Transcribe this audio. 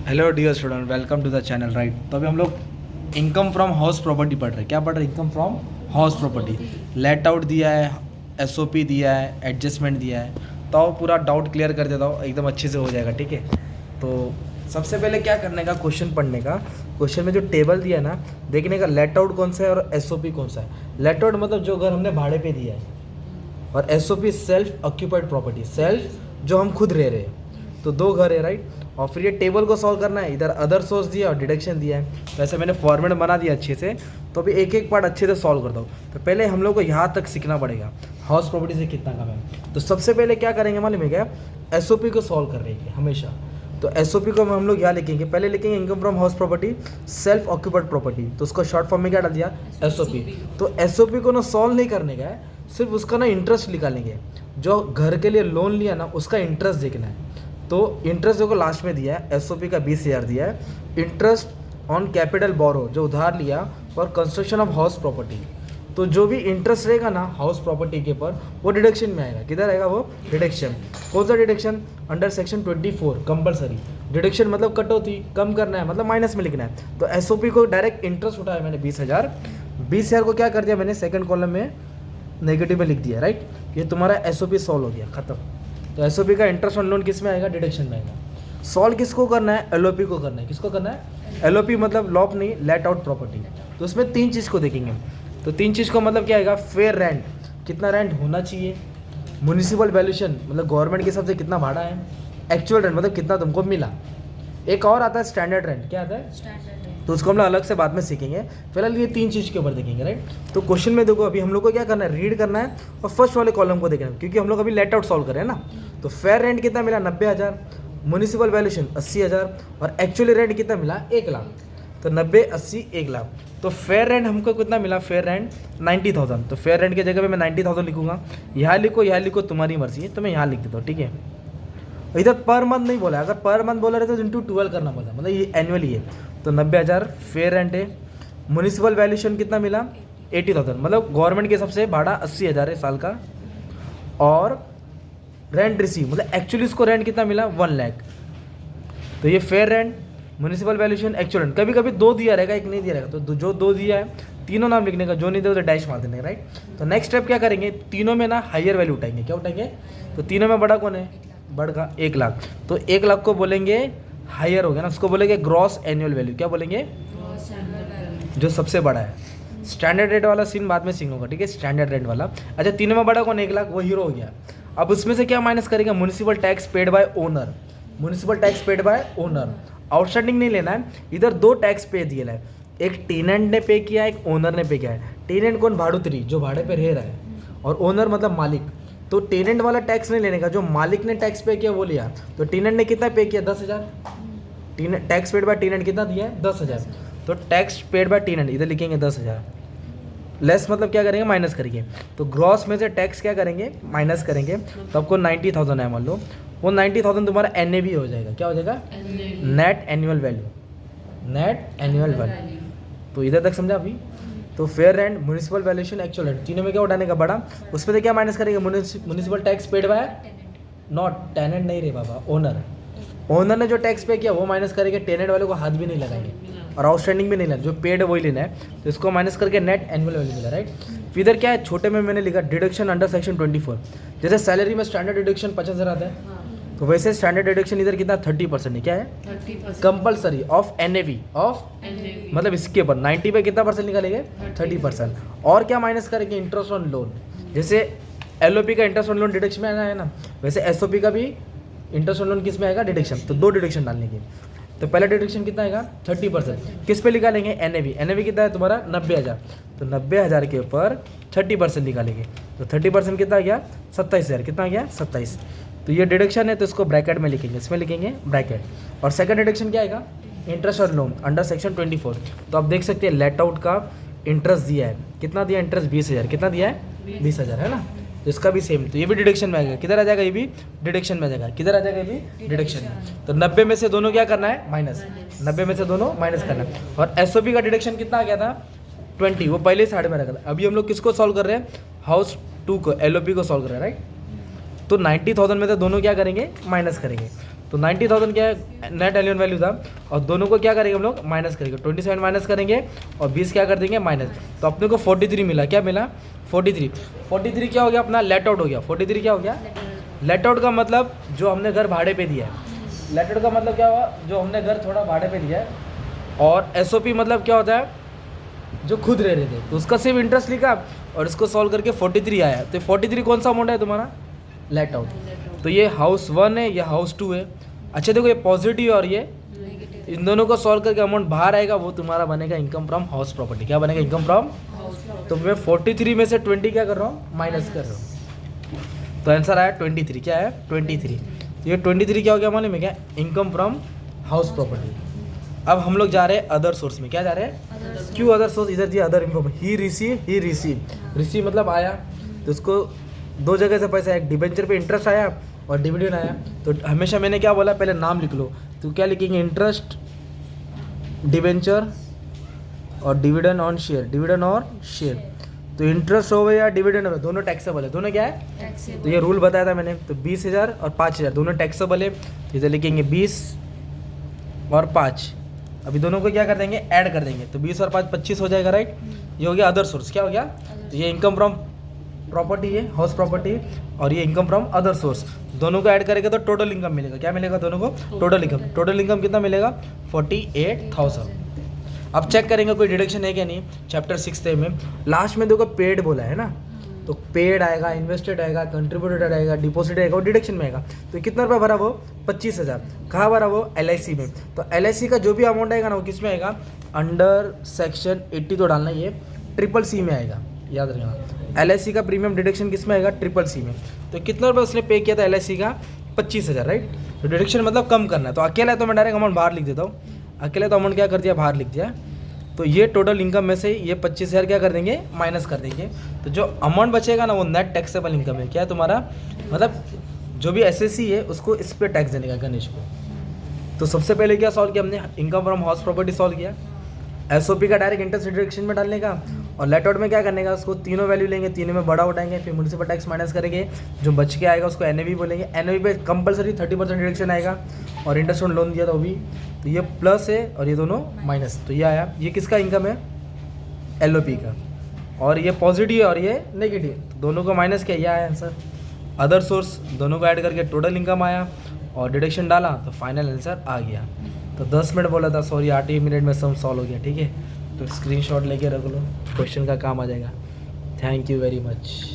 Hello dear student, welcome to the channel. Right, तो अभी हम लोग इनकम फ्रॉम हाउस प्रॉपर्टी पढ़ रहे हैं। क्या पढ़ रहे हैं? Income from house property. Let out दिया है, एसओपी दिया है, एडजस्टमेंट दिया है। तो आओ पूरा डाउट क्लियर कर देता हूँ, एकदम अच्छे से हो जाएगा। ठीक है, तो सबसे पहले क्या करने का, क्वेश्चन पढ़ने का। क्वेश्चन में जो टेबल दिया है ना, देखने का लेट आउट कौन सा है और एसओपी कौन सा है। लेट आउट मतलब जो घर हमने भाड़े पे दिया है, और SOP self occupied property, self जो हम खुद रह रहे हैं। तो दो घर है, राइट। और फिर ये टेबल को सॉल्व करना है। इधर अदर सोर्स दिया और डिडक्शन दिया है। वैसे मैंने फॉर्मेट बना दिया अच्छे से, तो अभी एक एक पार्ट अच्छे से सॉल्व करता हूँ। तो पहले हम लोग को यहाँ तक सीखना पड़ेगा, हाउस प्रॉपर्टी से कितना कम है। तो सबसे पहले क्या करेंगे मालूम है क्या? एसओपी को सॉल्व कर रहे हैं हमेशा। तो एसओपी को हम लोग यहाँ लिखेंगे, पहले लिखेंगे income from house property self occupied property. तो उसको शॉर्ट फॉर्म में क्या डाल दिया? एसओपी। तो एसओपी को ना सॉल्व नहीं करने का है, सिर्फ उसका ना इंटरेस्ट निकालेंगे। जो घर के लिए लोन लिया ना, उसका इंटरेस्ट देखना है। तो इंटरेस्ट जो को लास्ट में दिया है, एसओपी का 20,000 दिया है। इंटरेस्ट ऑन कैपिटल बोरो, जो उधार लिया for construction of house property. तो जो भी इंटरेस्ट रहेगा ना हाउस प्रॉपर्टी के ऊपर, वो डिडक्शन में आएगा। किधर आएगा वो? डिडक्शन। कौन सा deduction? Under section 24 compulsory. Deduction मतलब कटौती, कम करना है, मतलब माइनस में लिखना है। तो एसओपी को डायरेक्ट इंटरेस्ट उठाया मैंने 20,000। 20,000 को क्या कर दिया मैंने? सेकंड कॉलम में नेगेटिव में लिख दिया, राइट। ये तुम्हारा एसओपी सॉल्व हो गया, खत्म। तो एसओपी का इंटरेस्ट ऑन लोन किस में आएगा? डिडक्शन में आएगा। सॉल्व किसको करना है? एलओपी को करना है। किसको करना है? एलओपी मतलब लॉप नहीं, लेट आउट प्रॉपर्टी। तो उसमें तीन चीज़ को देखेंगे। तो तीन चीज़ को मतलब क्या आएगा? फेयर रेंट, कितना रेंट होना चाहिए। म्यूनिसिपल वैल्यूशन मतलब गवर्नमेंट के हिसाब से कितना भाड़ा है। एक्चुअल रेंट मतलब कितना तुमको मिला। एक और आता है स्टैंडर्ड रेंट। क्या आता है? तो उसको हम लोग अलग से बाद में सीखेंगे। फिलहाल ये तीन चीज़ के ऊपर देखेंगे, राइट। तो क्वेश्चन में देखो, अभी हम लोग को क्या करना है? रीड करना है और फर्स्ट वाले कॉलम को देखना है, क्योंकि हम लोग अभी लेट आउट सॉल्व कर रहे हैं ना। तो फेयर रेंट कितना मिला? 90,000। Municipal valuation 80,000। और एक्चुअली रेंट कितना मिला? 1 लाख। तो 90, 80, 1 लाख। तो फेयर रेंट हमको कितना मिला? Fair rent 90,000। तो फेयर रेंट की जगह पे मैं 90,000 लिखूंगा। यहाँ लिखो, तुम्हारी मर्जी है। तो मैं यहाँ लिख देता हूँ, ठीक है। इधर पर मंथ नहीं बोला, अगर पर मंथ बोला रहे तो इंटू 12 करना पड़ता, मतलब ये एनुअली है। तो 90,000 फेयर रेंट है। म्यूनिसिपल वैल्यूशन कितना मिला? 80,000, मतलब गवर्नमेंट के हिसाब से भाड़ा 80,000 है साल का। और रेंट रिसीव मतलब एक्चुअली इसको रेंट कितना मिला? 1 लाख। तो ये fair rent, municipal valuation, actual rent. कभी कभी दो दिया रहेगा, एक नहीं दिया रहेगा। तो जो दो दिया है, तीनों नाम लिखने का, जो नहीं दिया तो डैश मार देने का, राइट। तो नेक्स्ट स्टेप क्या करेंगे? तीनों में ना हायर वैल्यू उठाएंगे। क्या उठाएंगे? तो तीनों में बड़ा कौन है? बढ़ा 1 लाख। तो 1 लाख को बोलेंगे हायर हो गया ना, उसको बोलेंगे ग्रॉस एनुअल वैल्यू। क्या बोलेंगे? जो सबसे बड़ा है। स्टैंडर्ड रेट वाला सीन बाद में सीन होगा, ठीक है। स्टैंडर्ड रेट वाला। अच्छा, तीनों में बड़ा कौन? 1 लाख, वो हीरो हो गया। अब उसमें से क्या माइनस करेंगे? Municipal tax paid bye owner. Municipal tax paid bye owner, outstanding नहीं लेना है। इधर दो टैक्स पे दिए है, एक टेनेंट ने पे किया है, एक ओनर ने पे किया है। टेनेंट कौन? भाड़ुतरी, जो भाड़े पे रह रहा है। और ओनर मतलब मालिक। तो टेनेंट वाला टैक्स नहीं लेने का, जो मालिक ने टैक्स पे किया वो लिया। तो टेनेंट ने कितना पे किया? 10,000। टैक्स पेड बाय टेनेंट कितना दिया है? 10,000। तो टैक्स पेड बाय टेनेंट इधर लिखेंगे 10,000। लेस मतलब क्या करेंगे? माइनस करेंगे। तो ग्रॉस में से टैक्स क्या करेंगे? माइनस करेंगे। तो आपको 90,000 है मान लो। वो 90,000 तुम्हारा NAV हो जाएगा। क्या हो जाएगा? Net annual value. Net annual value. तो इधर तक समझा अभी? तो fair rent, municipal valuation, actual rent, तीनों में क्या उठाने का? बड़ा। उसमें से क्या माइनस करेंगे? Municipal tax paid by not tenant, नहीं रे बाबा, ओनर। ओनर ने जो टैक्स पे किया वो माइनस करेंगे। टेनेंट वाले को हाथ भी नहीं लगाएंगे और आउटस्टैंडिंग भी नहीं लेना, जो पेड है वही लेना है। तो इसको माइनस करके नेट एनुअल वैल्यू मिला, राइट। फिर इधर क्या है? छोटे में मैंने लिखा डिडक्शन अंडर सेक्शन 24। जैसे सैलरी में स्टैंडर्ड डिडक्शन 50,000 आता है, तो वैसे स्टैंडर्ड डिडक्शन इधर कितना? 30% है। क्या है? 30%। कंपलसरी ऑफ NAV, ऑफ मतलब इसके ऊपर 90 पे कितना परसेंट निकालेंगे? 30%। और क्या माइनस करेंगे? Interest on loan. जैसे LOP का इंटरेस्ट ऑन लोन डिडक्शन में आना है ना, वैसे SOP का भी इंटरेस्ट ऑन लोन किस में आएगा? डिडक्शन। तो दो डिडक्शन डालने की। तो पहला डिडक्शन कितना आएगा? 30%। किस पे निकालेंगे? NAV कितना है तुम्हारा? 90,000। तो 90,000 के ऊपर 30% निकालेंगे। तो 30% कितना आ गया? 27,000। कितना आ गया? 27। तो ये डिडक्शन है, तो इसको ब्रैकेट में लिखेंगे, इसमें लिखेंगे ब्रैकेट। और सेकंड डिडक्शन क्या आएगा? इंटरेस्ट और लोन अंडर सेक्शन 24। तो आप देख सकते हैं लेट आउट का इंटरेस्ट दिया है। कितना दिया इंटरेस्ट? 20,000। कितना दिया है? 20,000, है ना। तो इसका भी सेम, तो ये भी डिडक्शन में आएगा। किधर आ जाएगा? ये भी डिडक्शन में आ जाएगा। किधर आ जाएगा? ये भी डिडक्शन में। तो 90 में से दोनों क्या करना है? माइनस। 90 में से दोनों माइनस करना है। और SOP का डिडक्शन कितना आ गया था? 20, वो पहले साइड में रखा था। अभी हम लोग किसको सॉल्व कर रहे हैं? हाउस 2 को, LOP को सॉल्व कर रहे हैं, राइट। तो 90,000 में से दोनों क्या करेंगे? माइनस करेंगे। तो 90,000 क्या है नेट एलियन वैल्यू था, और दोनों को क्या करेंगे हम लोग माइनस करेंगे, 27 माइनस करेंगे और 20 क्या कर देंगे माइनस, तो अपने को 43 मिला। क्या मिला 43 क्या हो गया अपना लेट आउट हो गया। 43 क्या हो गया लेट आउट का मतलब जो हमने घर भाड़े पे दिया है। लेट आउट का मतलब क्या हुआ जो हमने घर थोड़ा भाड़े पे दिया है, और एसओपी मतलब क्या होता है जो खुद रह रहे थे, तो उसका सिर्फ इंटरेस्ट लिखा और इसको सॉल्व करके 43 आया। तो 43 कौन सा अमाउंट है तुम्हारा लेट आउट। तो ये हाउस 1 है, ये हाउस 2 है। अच्छा देखो ये पॉजिटिव और ये इन दोनों को सॉल्व करके अमाउंट बाहर आएगा, वो तुम्हारा बनेगा इनकम फ्रॉम हाउस प्रॉपर्टी। क्या बनेगा इनकम फ्रॉम, तो मैं 43 में से 20 क्या कर रहा हूँ माइनस कर रहा हूँ, तो आंसर आया 23। क्या है 23। ये 23 क्या हो गया मालूम है क्या इनकम फ्रॉम हाउस प्रॉपर्टी। अब हम लोग जा रहे हैं अदर सोर्स में। क्या जा रहे हैं क्यों अदर सोर्स, इधर दिया अदर इनकम, ही रिसीव मतलब आया, तो उसको दो जगह से पैसा, एक डिबेंचर पे इंटरेस्ट आया और डिविडेंड आया। तो हमेशा मैंने क्या बोला पहले नाम लिख लो, तो क्या लिखेंगे इंटरेस्ट डिबेंचर और डिविडेंड ऑन शेयर। तो इंटरेस्ट हो या डिविडेंड हो दोनों टैक्सेबल है, दोनों क्या है तो ये रूल बताया था मैंने। तो 20,000 और 5,000 दोनों टैक्सेबल है, तो इधर लिखेंगे 20 और 5। अभी दोनों को क्या कर देंगे ऐड कर देंगे, तो 20 और 5 25 हो जाएगा राइट। ये हो गया अदर सोर्स। क्या हो गया तो ये इनकम फ्रॉम प्रॉपर्टी है हाउस प्रॉपर्टी, और ये इनकम फ्रॉम अदर सोर्स, दोनों को ऐड करेंगे तो टोटल इनकम मिलेगा। क्या मिलेगा दोनों को टोटल इनकम कितना मिलेगा 48,000। अब चेक करेंगे कोई डिडक्शन है क्या नहीं। चैप्टर 6 में लास्ट में देखो पेड बोला है ना, तो पेड आएगा, इन्वेस्टेड आएगा, कंट्रीब्यूटेड आएगा, डिपॉजिट आएगा, वो डिडक्शन में आएगा। तो कितना रुपया भरा वो 25,000। कहाँ भरा वो LIC में। तो LIC का जो भी अमाउंट आएगा ना वो किस में आएगा अंडर सेक्शन 80 तो डालना, ये CCC में आएगा, याद रखना। LIC का प्रीमियम डिडक्शन किस में आएगा CCC में। तो कितना रुपया उसने पे किया था LIC का 25,000 राइट। तो डिडक्शन मतलब कम करना है, तो अकेला है तो मैं डायरेक्ट अमाउंट बाहर लिख देता हूँ। अकेले तो अमाउंट क्या कर दिया बाहर लिख दिया। तो ये टोटल इनकम में से ये 25,000 क्या कर देंगे माइनस कर देंगे। तो जो अमाउंट बचेगा ना वो नेट टैक्सेबल इनकम है। क्या है तुम्हारा मतलब जो भी SSC है उसको इस पर टैक्स देने का गणेश को। तो सबसे पहले क्या सॉल्व किया हमने income from house property solve किया, SOP का डायरेक्ट इंटरेस्ट डिडक्शन में डालने का, और लेट आउट में क्या करने का उसको तीनों वैल्यू लेंगे, तीनों में बड़ा उठाएंगे, फिर म्यूनिसिपल टैक्स माइनस करेंगे, जो बच के आएगा उसको NAV बोलेंगे। NAV पे कंपलसरी 30% डिडक्शन आएगा, और इंटरेस्ट ऑन लोन दिया था वो भी, तो ये प्लस है और ये दोनों माइनस। तो ये आया, ये किसका इनकम है LOP का, और ये पॉजिटिव है और ये नेगेटिव, तो दोनों को माइनस किया, ये आया आंसर। अदर सोर्स दोनों को ऐड करके टोटल इनकम आया और डिडक्शन डाला तो फाइनल आंसर आ गया। तो 10 मिनट बोला था, सॉरी 8 ही मिनट में सम सॉल्व हो गया। ठीक है, तो स्क्रीनशॉट लेके रख लो, क्वेश्चन का काम आ जाएगा। Thank you very much.